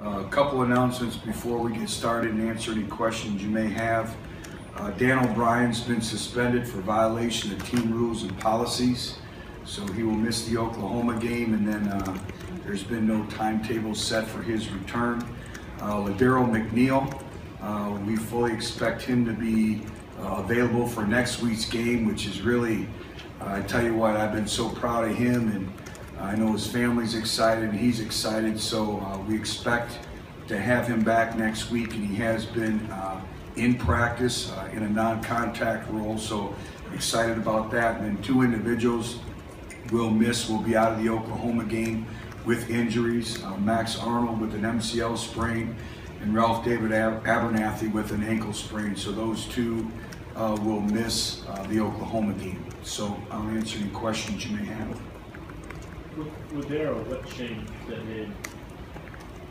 A couple announcements before we get started and answer any questions you may have. Dan O'Brien's been suspended for violation of team rules and policies, so he will miss the Oklahoma game, and then there's been no timetable set for his return. Ladero McNeil, we fully expect him to be available for next week's game, which is really, I tell you what, I've been so proud of him, and I know his family's excited and he's excited, so we expect to have him back next week, and he has been in practice in a non-contact role, so excited about that. And then two individuals will be out of the Oklahoma game with injuries. Max Arnold with an MCL sprain and Ralph David Abernathy with an ankle sprain, so those two will miss the Oklahoma game. So I'll answer any questions you may have. With Darryl, what changed that did?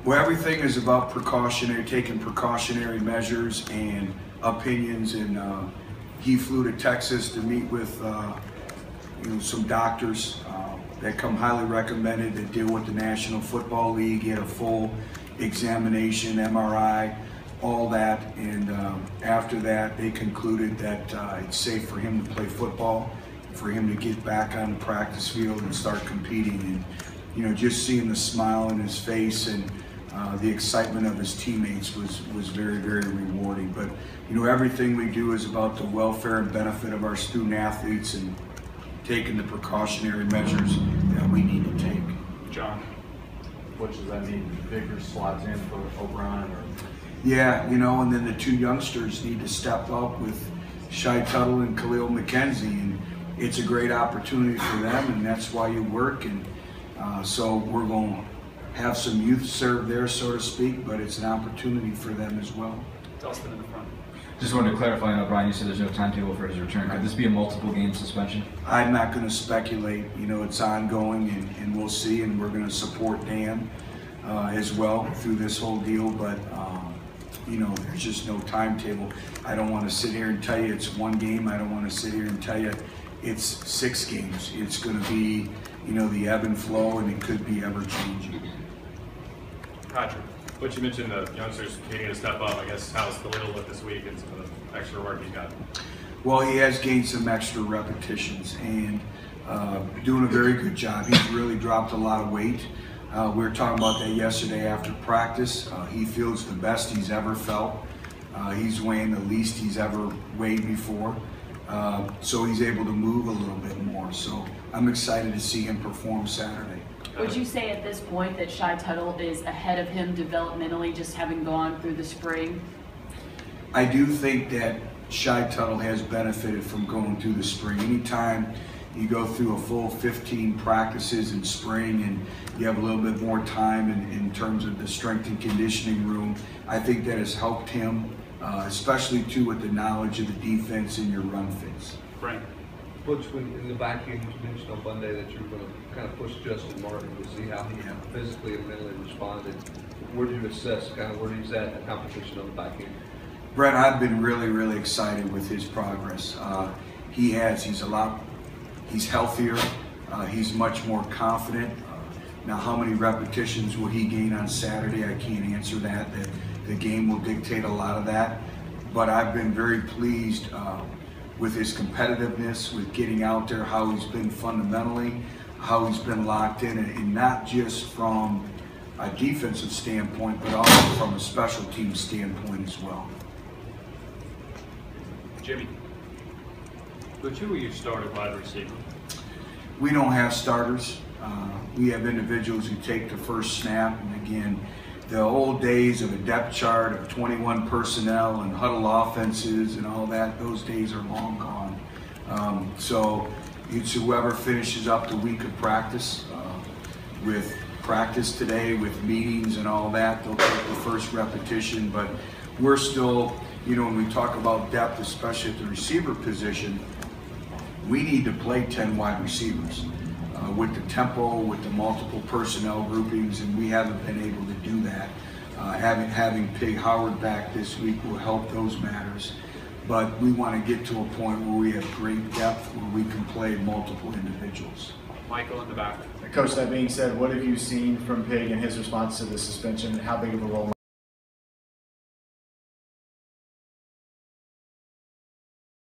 Well, everything is about precautionary, taking precautionary measures and opinions, and he flew to Texas to meet with some doctors that come highly recommended that deal with the National Football League. He had a full examination, MRI, all that, and after that they concluded that it's safe for him to play football, for him to get back on the practice field and start competing. And just seeing the smile on his face and the excitement of his teammates was very, very rewarding. But everything we do is about the welfare and benefit of our student athletes and taking the precautionary measures that we need to take. John, what does that mean? Bigger slots in for O'Brien? Yeah, and then the two youngsters need to step up with Shai Tuttle and Khalil McKenzie, and it's a great opportunity for them, and that's why you work. And so we're going to have some youth serve there, so to speak, but it's an opportunity for them as well. Dustin in the front. Just wanted to clarify on O'Brien, you said there's no timetable for his return. Could this be a multiple game suspension? I'm not going to speculate. It's ongoing, and we'll see, and we're going to support Dan as well through this whole deal, but there's just no timetable. I don't want to sit here and tell you it's one game. I don't want to sit here and tell you it's 6 games. It's going to be, the ebb and flow, and it could be ever changing. Patrick, what you mentioned, the youngsters needing to step up. I guess how's Khalil look this week and some of the extra work he's got? Well, he has gained some extra repetitions and doing a very good job. He's really dropped a lot of weight. We were talking about that yesterday after practice. He feels the best he's ever felt. He's weighing the least he's ever weighed before. So he's able to move a little bit more. So I'm excited to see him perform Saturday. Would you say at this point that Shai Tuttle is ahead of him developmentally, just having gone through the spring? I do think that Shai Tuttle has benefited from going through the spring. Anytime you go through a full 15 practices in spring and you have a little bit more time in terms of the strength and conditioning room, I think that has helped him, especially too with the knowledge of the defense and your run fits. Frank. Butch, in the back end, you mentioned on Monday that you were going to kind of push Justin Martin to see how he physically and mentally responded. Where do you assess kind of where he's at in the competition on the back end? Brett, I've been really, really excited with his progress. He's healthier, he's much more confident. Now, how many repetitions will he gain on Saturday? I can't answer that. The game will dictate a lot of that. But I've been very pleased with his competitiveness, with getting out there, how he's been fundamentally, how he's been locked in, and not just from a defensive standpoint, but also from a special team standpoint as well. Jimmy. But who are your starting wide receiver? We don't have starters. We have individuals who take the first snap, and again, the old days of a depth chart of 21 personnel and huddle offenses and all that, those days are long gone. So it's whoever finishes up the week of practice, with practice today, with meetings and all that, they'll take the first repetition. But we're still, when we talk about depth, especially at the receiver position, we need to play 10 wide receivers with the tempo, with the multiple personnel groupings, and we haven't been able to do that. Having Pig Howard back this week will help those matters. But we want to get to a point where we have great depth, where we can play multiple individuals. Michael in the back. Coach, that being said, what have you seen from Pig and his response to the suspension? How big of a role